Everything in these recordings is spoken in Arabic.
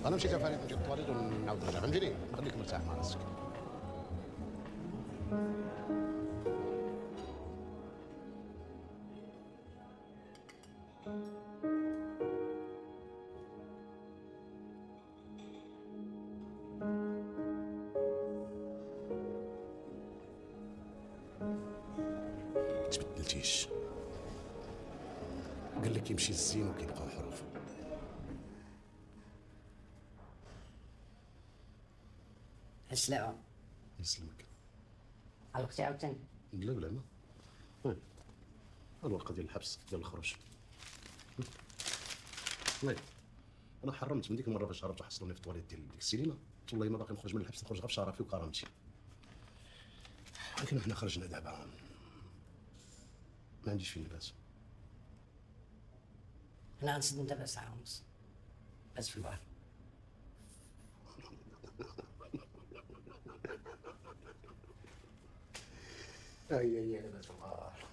انا مشيت يا فريد، مشيت الطواليت ونعاود نرجع، فهمتني؟ خليك مرتاح مع راسك. تبدلتيش، قال لك يمشي الزين وكيبقاو حروف. السلامة. يسلمك. علقتي عاوتاني؟ لا بلا ما. ها الورقه ديال الحبس ديال الخروج. والله انا حرمت من ديك المره فاش هربت وحصلوني في الطواليت ديال ديك السينما، قلت والله ما باقي نخرج من الحبس، نخرج غير بشرفي وكرامتي. لكن حنا خرجنا دابا ما عنديش فين نبات. أنا غنسد دابا ساعة ونص بس في البحر. اي انا بات في البحر.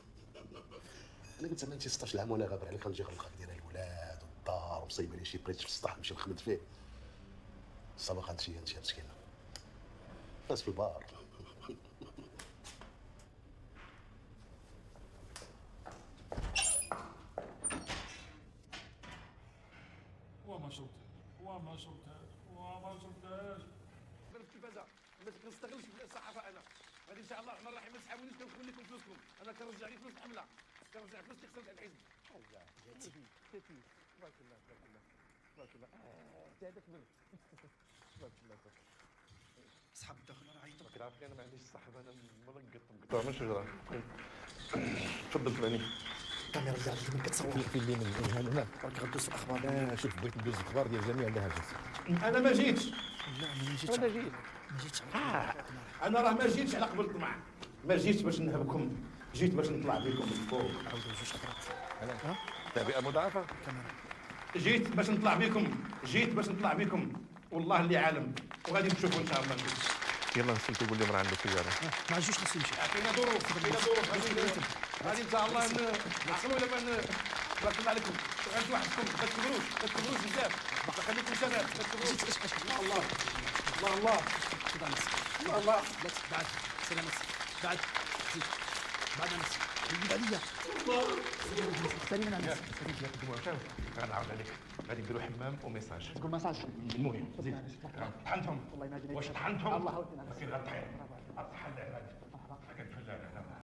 انا قلت زعما انت 16 عام وانا غابر عليك، غنجي غنلقاك داير الولاد والدار ومصيبه لي شي بريت في السطح نمشي نخمد فيه. الصباح هادشي انت يا مسكينه بس في البحر. وما شفتهاش. عرفت كيفاش ما كنستغلش الصحافه انا غادي ان شاء الله الرحمن الرحيم ما تسحبونيش كنخلي لكم فلوسكم، انا كنرجع غير فلوس الحمله، كنرجع فلوس اللي خسرت على الحزب. تبارك الله تبارك الله تبارك الله انت هذاك من تبارك الله صحاب الداخل راه عيطوا. راك عارفني انا ما عنديش صاحب، انا مقطع من شجره. تفضل ثماني الكاميرا اللي عندك من كتصور في اللي من هنا راك غدوز في الاخبار. شوف بغيت ندوز الاخبار ديال جميع اللهجات. انا ما جيتش. لا ما جيتش. انا جيت ما جيتش. انا راه ما جيتش على قبل الطمع، ما جيتش باش نهبكم، جيت باش نطلع بكم من فوق. عاودوا جوج خطرات. انا تعبئه مضاعفه. الكاميرا جيت باش نطلع بكم، والله اللي عالم وغادي تشوفوا ان شاء الله. يلا نسلتي قول لي مرا عنده سياره. ما عندوش خاصو يمشي. عطينا ظروف غادي ان شاء الله نعقلوا الى من بارك الله عليكم. غادي وحدكم ما تكبروش بزاف، خليكم شباب ما تكبروش. الله الله الله خذ على نفسك. الله لا بعد سلامة بعد زيد بعد نفسك جيب عليا سليم على نفسك. غنعاود عليك، غادي نديروا حمام وميساج. تقول مساج المهم زيد طحنتهم. والله ما جينا واش طحنتهم؟ الله يعاودنا. مسير غطحين الصحة العباد كنتفلى انا.